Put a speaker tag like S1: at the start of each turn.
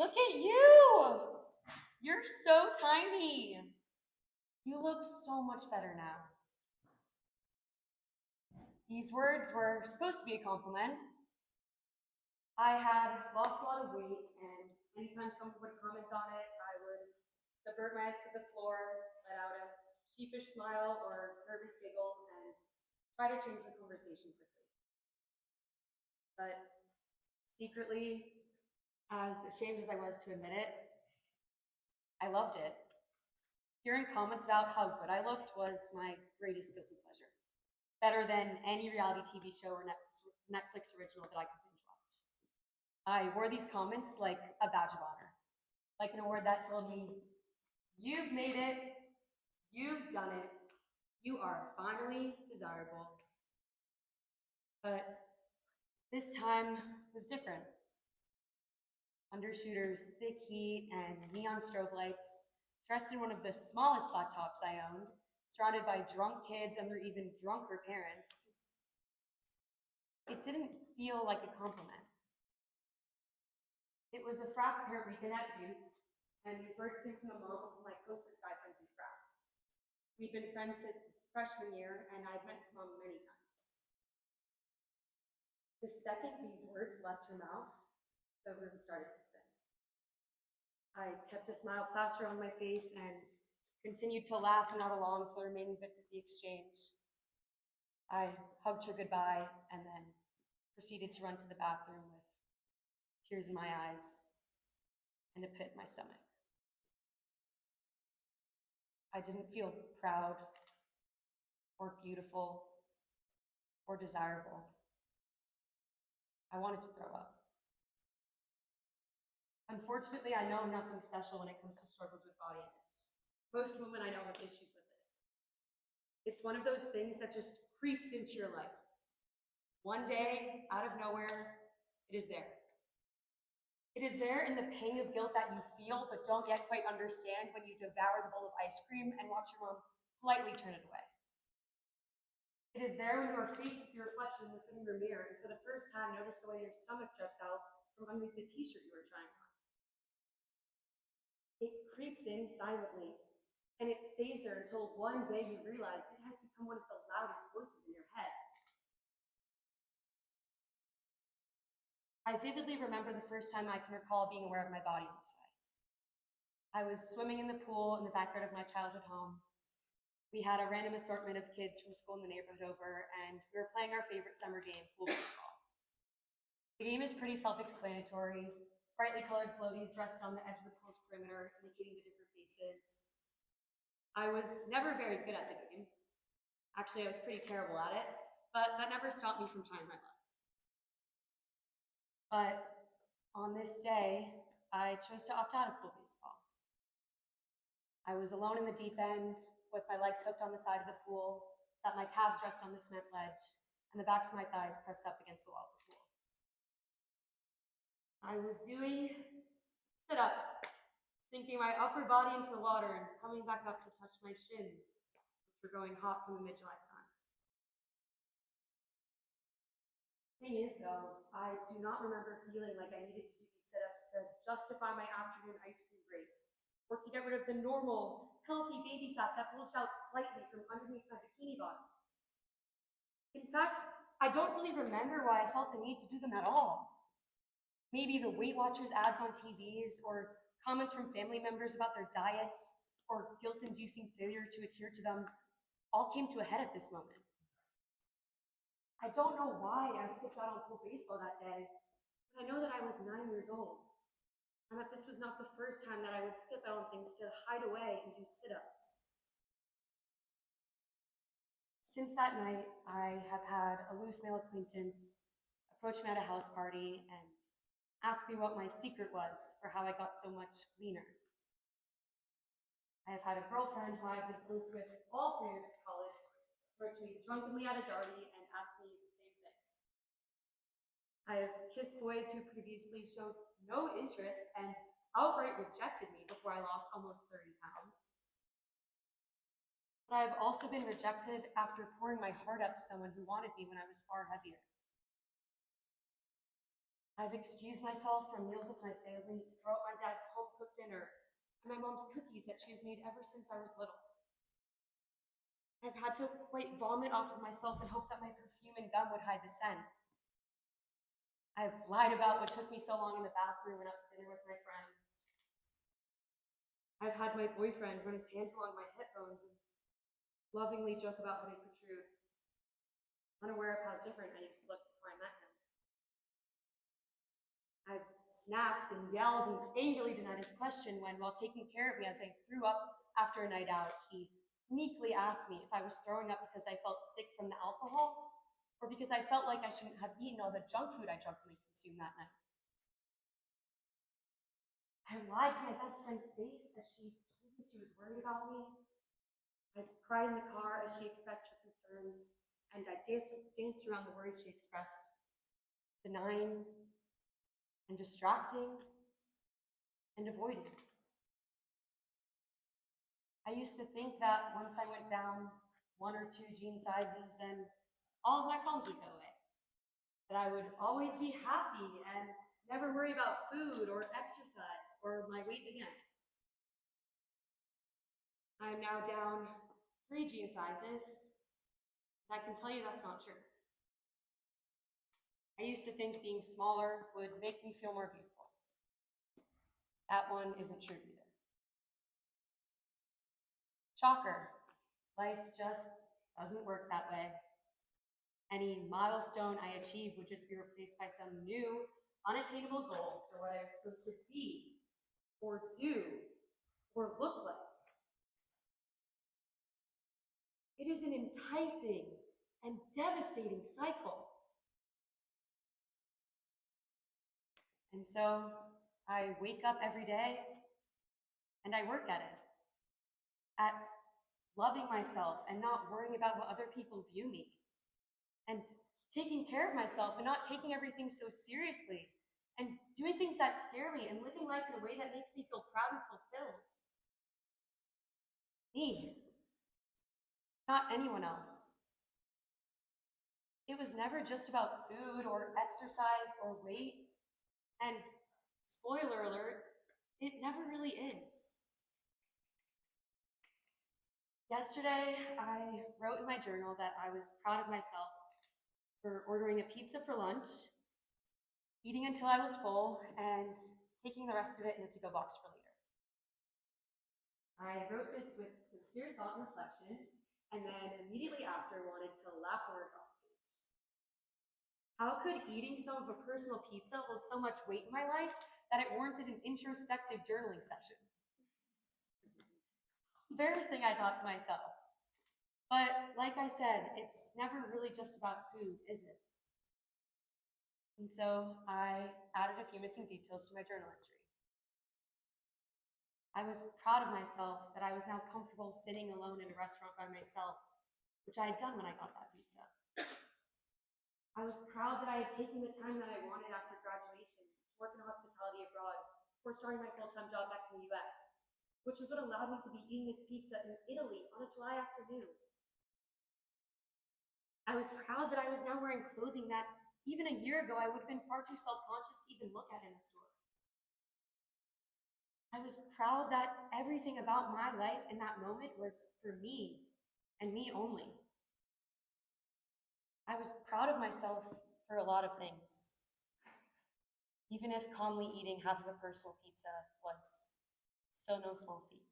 S1: Look at you! You're so tiny. You look so much better now. These words were supposed to be a compliment. I had lost a lot of weight, and anytime someone would comment on it, I would subvert my eyes to the floor, let out a sheepish smile or nervous giggle, and try to change the conversation quickly. But secretly, as ashamed as I was to admit it, I loved it. Hearing comments about how good I looked was my greatest guilty pleasure. Better than any reality TV show or Netflix original that I could binge watch. I wore these comments like a badge of honor, like an award that told me, you've made it, you've done it, you are finally desirable. But this time was different. Undershooters, thick heat, and neon strobe lights, dressed in one of the smallest flat tops I owned, surrounded by drunk kids and their even drunker parents. It didn't feel like a compliment. It was a frat's parent weekend at Duke, and these words came from the mom of my closest guy friends in frat. We'd been friends since freshman year, and I'd met his mom many times. The second these words left her mouth, the room started to spin. I kept a smile plastered on my face and continued to laugh and nod along for the remaining bits of the exchange. I hugged her goodbye and then proceeded to run to the bathroom with tears in my eyes and a pit in my stomach. I didn't feel proud or beautiful or desirable. I wanted to throw up. Unfortunately, I know nothing special when it comes to struggles with body image. Most women I know have issues with it. It's one of those things that just creeps into your life. One day, out of nowhere, it is there. It is there in the pang of guilt that you feel but don't yet quite understand when you devour the bowl of ice cream and watch your mom politely turn it away. It is there when you are faced with your reflection in the fitting room mirror and for the first time notice the way your stomach juts out from underneath the t-shirt you were trying on. It creeps in silently, and it stays there until one day you realize it has become one of the loudest voices in your head. I vividly remember the first time I can recall being aware of my body in this way. I was swimming in the pool in the backyard of my childhood home. We had a random assortment of kids from school in the neighborhood over, and we were playing our favorite summer game, pool baseball. The game is pretty self-explanatory. Brightly colored floaties rested on the edge of the pool's perimeter, indicating the different faces. I was never very good at the game. Actually, I was pretty terrible at it, but that never stopped me from trying my luck. But on this day, I chose to opt out of pool baseball. I was alone in the deep end, with my legs hooked on the side of the pool, so that my calves rest on the cement ledge, and the backs of my thighs pressed up against the wall of the pool. I was doing sit-ups, sinking my upper body into the water and coming back up to touch my shins, which were growing hot from the mid-July sun. Thing is, though, I do not remember feeling like I needed to do these sit-ups to justify my afternoon ice cream break, or to get rid of the normal, healthy baby fat that bulged out slightly from underneath my bikini bottoms. In fact, I don't really remember why I felt the need to do them at all. Maybe the Weight Watchers ads on TVs, or comments from family members about their diets, or guilt-inducing failure to adhere to them, all came to a head at this moment. I don't know why I skipped out on pool baseball that day, but I know that I was 9 years old, and that this was not the first time that I would skip out on things to hide away and do sit-ups. Since that night, I have had a loose male acquaintance approach me at a house party and ask me what my secret was for how I got so much leaner. I have had a girlfriend who I've been close with all 3 years of college approach me drunkenly at a darty and ask me the same thing. I have kissed boys who previously showed no interest and outright rejected me before I lost almost 30 pounds. But I have also been rejected after pouring my heart out to someone who wanted me when I was far heavier. I've excused myself from meals with my family to throw out my dad's home-cooked dinner and my mom's cookies that she has made ever since I was little. I've had to quite vomit off of myself and hope that my perfume and gum would hide the scent. I've lied about what took me so long in the bathroom and out to dinner with my friends. I've had my boyfriend run his hands along my hip bones and lovingly joke about how they protrude, unaware of how different I used to look before I met him. I've snapped and yelled and angrily denied his question when, while taking care of me as I threw up after a night out, he meekly asked me if I was throwing up because I felt sick from the alcohol or because I felt like I shouldn't have eaten all the junk food I drunkenly consumed that night. I lied to my best friend's face as she told me she was worried about me. I've cried in the car as she expressed her concerns, and I danced around the worries she expressed, denying and distracting and avoiding. I used to think that once I went down 1 or 2 jean sizes, then all of my problems would go away. That I would always be happy and never worry about food or exercise or my weight again. I am now down 3 jean sizes, and I can tell you that's not true. I used to think being smaller would make me feel more beautiful. That one isn't true either. Shocker, life just doesn't work that way. Any milestone I achieve would just be replaced by some new, unattainable goal for what I was supposed to be, or do, or look like. It is an enticing and devastating cycle. And so I wake up every day and I work at it, at loving myself and not worrying about what other people view me, and taking care of myself and not taking everything so seriously, and doing things that scare me and living life in a way that makes me feel proud and fulfilled. Me, not anyone else. It was never just about food or exercise or weight, and spoiler alert, it never really is. Yesterday, I wrote in my journal that I was proud of myself for ordering a pizza for lunch, eating until I was full, and taking the rest of it in a to-go box for later. I wrote this with sincere thought and reflection, and then immediately after wanted to laugh words off the page. How could eating some of a personal pizza hold so much weight in my life that it warranted an introspective journaling session? Embarrassing, I thought to myself. But like I said, it's never really just about food, is it? And so I added a few missing details to my journal entry. I was proud of myself that I was now comfortable sitting alone in a restaurant by myself, which I had done when I got that pizza. I was proud that I had taken the time that I wanted after graduation to work in hospitality abroad before starting my full-time job back in the US, which is what allowed me to be eating this pizza in Italy on a July afternoon. I was proud that I was now wearing clothing that even a year ago I would have been far too self-conscious to even look at in a store. I was proud that everything about my life in that moment was for me and me only. I was proud of myself for a lot of things, even if calmly eating half of a personal pizza was still no small feat.